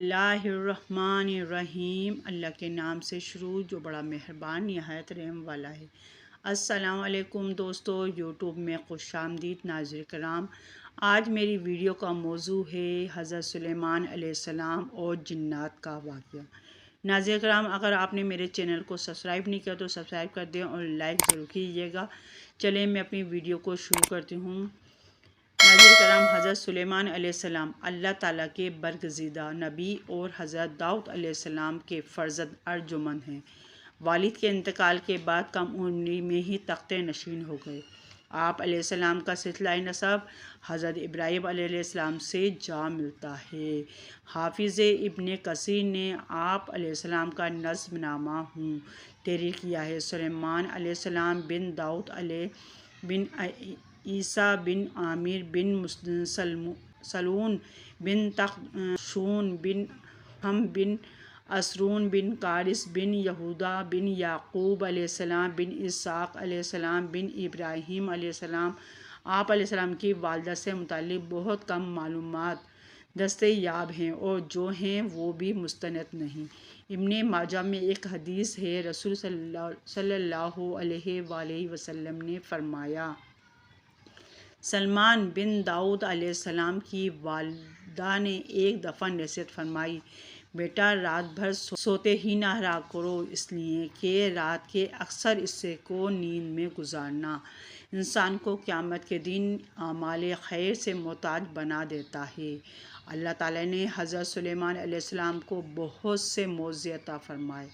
اللہ الرحمن الرحیم، اللہ کے نام سے شروع جو بڑا مہربان نہایت رحم والا ہے۔ السلام علیکم دوستو، یوٹیوب میں خوش آمدید ناظرین کرام۔ آج میری ویڈیو کا موضوع ہے حضرت سلیمان علیہ السلام اور جنات کا واقعہ۔ ناظرین کرام، اگر آپ نے میرے چینل کو سبسکرائب نہیں کیا تو سبسکرائب کر دیں اور لائک ضرور کیجیے گا۔ چلیں میں اپنی ویڈیو کو شروع کرتی ہوں۔ ناظرین کرام، حضرت سلیمان علیہ السلام اللہ تعالیٰ کے برگزیدہ نبی اور حضرت داؤد علیہ السلام کے فرزند ارجمند ہیں۔ والد کے انتقال کے بعد کم عمری میں ہی تخت نشین ہو گئے۔ آپ علیہ السلام کا سلسلہ نسب حضرت ابراہیم علیہ السلام سے جا ملتا ہے۔ حافظ ابن کثیر نے آپ علیہ السلام کا نسب نامہ تحریر کیا ہے۔ سلیمان علیہ السلام بن داؤد بن عیسیٰ بن عامر بن سلون بن تخشون بن ہم بن اسرون بن کارس بن یہودا بن یعقوب علیہ السلام بن اسحاق علیہ السلام بن ابراہیم علیہ السلام۔ آپ علیہ السلام کی والدہ سے متعلق بہت کم معلومات دستیاب ہیں اور جو ہیں وہ بھی مستند نہیں۔ ابن ماجہ میں ایک حدیث ہے، رسول صلی اللہ علیہ وآلہ وسلم نے فرمایا، سلیمان بن داؤد علیہ السلام کی والدہ نے ایک دفعہ نصیحت فرمائی، بیٹا رات بھر سوتے ہی نہ رہا کرو، اس لیے کہ رات کے اکثر حصے کو نیند میں گزارنا انسان کو قیامت کے دن اعمال خیر سے محتاج بنا دیتا ہے۔ اللہ تعالیٰ نے حضرت سلیمان علیہ السلام کو بہت سے معجزے عطا فرمائے،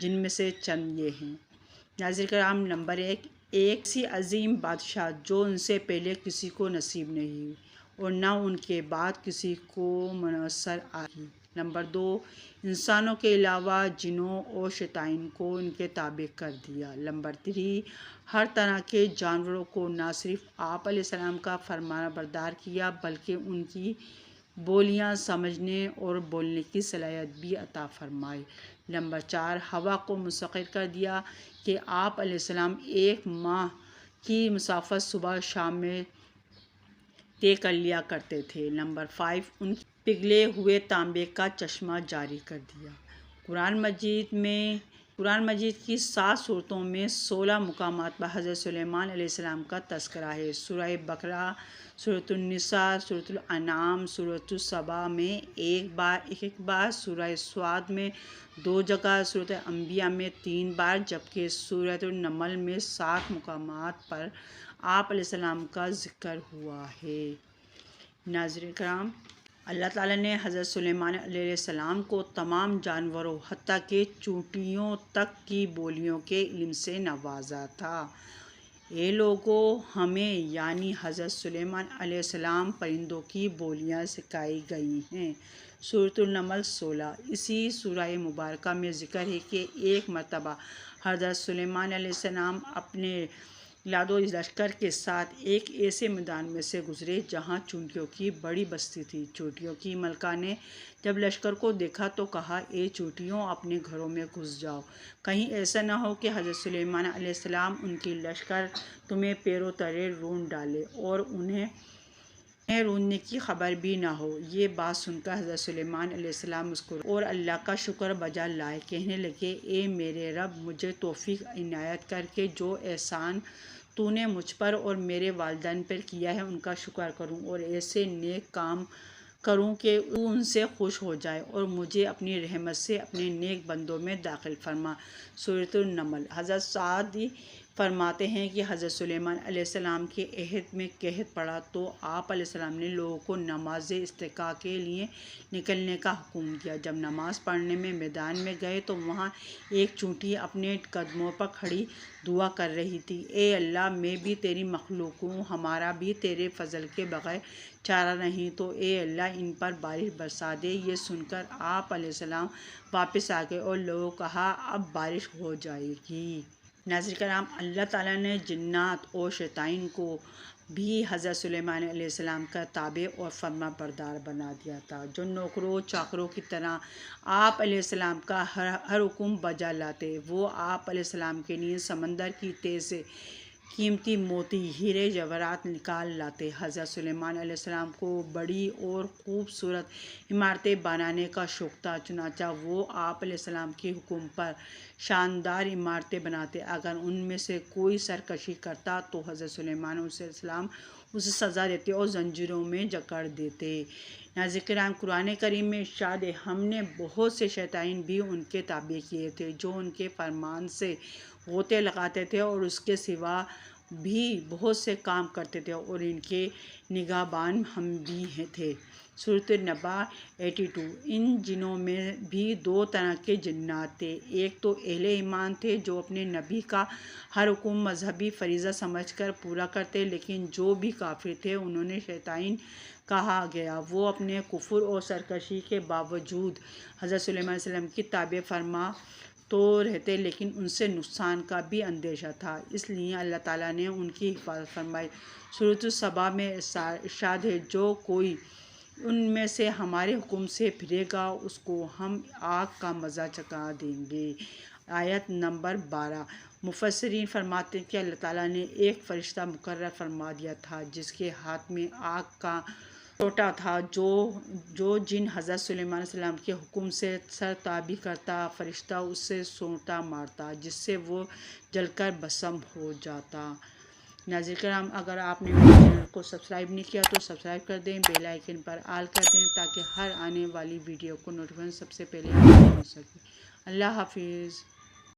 جن میں سے چند یہ ہیں۔ ناظرین کرام، نمبر ایک ایسی عظیم بادشاہ جو ان سے پہلے کسی کو نصیب نہیں ہوئی اور نہ ان کے بعد کسی کو میسر آئی۔ نمبر دو، انسانوں کے علاوہ جنوں اور شیاطین کو ان کے تابع کر دیا۔ نمبر تین، ہر طرح کے جانوروں کو نہ صرف آپ علیہ السلام کا فرمان بردار کیا بلکہ ان کی بولیاں سمجھنے اور بولنے کی صلاحیت بھی عطا فرمائی۔ نمبر چار، ہوا کو مسخر کر دیا کہ آپ علیہ السلام ایک ماہ کی مسافت صبح شام میں طے کر لیا کرتے تھے۔ نمبر 5، ان کے پگھلے ہوئے تانبے کا چشمہ جاری کر دیا۔ قرآن مجید کی 7 سورتوں میں 16 مقامات پر حضرت سلیمان علیہ السلام کا تذکرہ ہے۔ سورہ بقرہ، سورۃ النساء، سورۃ الانعام، سورۃ السبا میں ایک بار، سورہ صاد میں 2 جگہ، سورۃ انبیاء میں 3 بار، جبکہ سورۃ النمل میں 7 مقامات پر آپ علیہ السلام کا ذکر ہوا ہے۔ ناظرین کرام، اللہ تعالیٰ نے حضرت سلیمان علیہ السلام کو تمام جانوروں حتیٰ کہ چونٹیوں تک کی بولیوں کے علم سے نوازا تھا۔ اے لوگو، ہمیں یعنی حضرت سلیمان علیہ السلام پرندوں کی بولیاں سکھائی گئی ہیں۔ سورۃ النمل 16۔ اسی سورہ مبارکہ میں ذکر ہے کہ ایک مرتبہ حضرت سلیمان علیہ السلام اپنے لاد و لشکر کے ساتھ ایک ایسے میدان میں سے گزرے جہاں چونٹیوں کی بڑی بستی تھی۔ چونٹیوں کی ملکہ نے جب لشکر کو دیکھا تو کہا، اے چونٹیوں، اپنے گھروں میں گھس جاؤ، کہیں ایسا نہ ہو کہ حضرت سلیمان علیہ السلام ان کی لشکر تمہیں پیروں تلے رونڈ ڈالے اور انہیں رونڈنے کی خبر بھی نہ ہو۔ یہ بات سن کر حضرت سلیمان علیہ السلام مسکرائے اور اللہ کا شکر بجا لائے، کہنے لگے، اے میرے رب، مجھے توفیق عنایت کر کہ جو احسان تو نے مجھ پر اور میرے والدین پر کیا ہے ان کا شکر کروں اور ایسے نیک کام کروں کہ تو ان سے خوش ہو جائے اور مجھے اپنی رحمت سے اپنے نیک بندوں میں داخل فرما۔ سورۃ النمل۔ حضرت سعدی فرماتے ہیں کہ حضرت سلیمان علیہ السلام کے عہد میں قحط پڑا تو آپ علیہ السلام نے لوگوں کو نماز استسقاء کے لیے نکلنے کا حکم دیا۔ جب نماز پڑھنے میدان میں گئے تو وہاں ایک چونٹی اپنے قدموں پر کھڑی دعا کر رہی تھی، اے اللہ، میں بھی تیری مخلوق ہوں، ہمارا بھی تیرے فضل کے بغیر چارہ نہیں، تو اے اللہ ان پر بارش برسا دے۔ یہ سن کر آپ علیہ السلام واپس آ گئے اور لوگوں کو کہا، اب بارش ہو جائے گی۔ ناظرین کرام، اللہ تعالیٰ نے جنات اور شیاطین کو بھی حضرت سلیمان علیہ السلام کا تابع اور فرما بردار بنا دیا تھا، جو نوکروں چاکروں کی طرح آپ علیہ السلام کا ہر حکم بجا لاتے۔ وہ آپ علیہ السلام کے لیے سمندر کی تہ سے قیمتی موتی ہیرے جواہرات نکال لاتے۔ حضرت سلیمان علیہ السلام کو بڑی اور خوبصورت عمارتیں بنانے کا شوق تھا، چنانچہ وہ آپ علیہ السلام کے حکم پر شاندار عمارتیں بناتے۔ اگر ان میں سے کوئی سرکشی کرتا تو حضرت سلیمان علیہ السلام اسے سزا دیتے اور زنجیروں میں جکڑ دیتے۔ ناظرین کرام، قرآن کریم میں ارشاد ہے، ہم نے بہت سے شیاطین بھی ان کے تابع کیے تھے جو ان کے فرمان سے غوطے لگاتے تھے اور اس کے سوا بھی بہت سے کام کرتے تھے، اور ان کے نگہبان ہم بھی تھے۔ سورۃ النبأ 82۔ ان جنوں میں بھی دو طرح کے جنات تھے، ایک تو اہل ایمان تھے جو اپنے نبی کا ہر حکم مذہبی فریضہ سمجھ کر پورا کرتے، لیکن جو بھی کافر تھے انہیں شیاطین کہا گیا۔ وہ اپنے کفر اور سرکشی کے باوجود حضرت سلیمان علیہ السلام کی تابع فرما تو رہتے، لیکن ان سے نقصان کا بھی اندیشہ تھا، اس لیے اللہ تعالیٰ نے ان کی حفاظت فرمائی۔ سورۃ السبا میں ارشاد ہے، جو کوئی ان میں سے ہمارے حکم سے پھرے گا اس کو ہم آگ کا مزہ چکھا دیں گے۔ آیت نمبر 12۔ مفسرین فرماتے ہیں کہ اللہ تعالیٰ نے ایک فرشتہ مقرر فرما دیا تھا جس کے ہاتھ میں آگ کا سوٹا تھا، جو جن حضرت سلیمان علیہ السلام کے حکم سے سرتابی کرتا، فرشتہ اس سے سونٹا مارتا جس سے وہ جل کر بھسم ہو جاتا۔ ناظرین کرام، اگر آپ نے میرے چینل کو سبسکرائب نہیں کیا تو سبسکرائب کر دیں، بیل آئیکن پر آل کر دیں تاکہ ہر آنے والی ویڈیو کو نوٹیفیکیشن سب سے پہلے آپ کو مل سکے۔ اللہ حافظ۔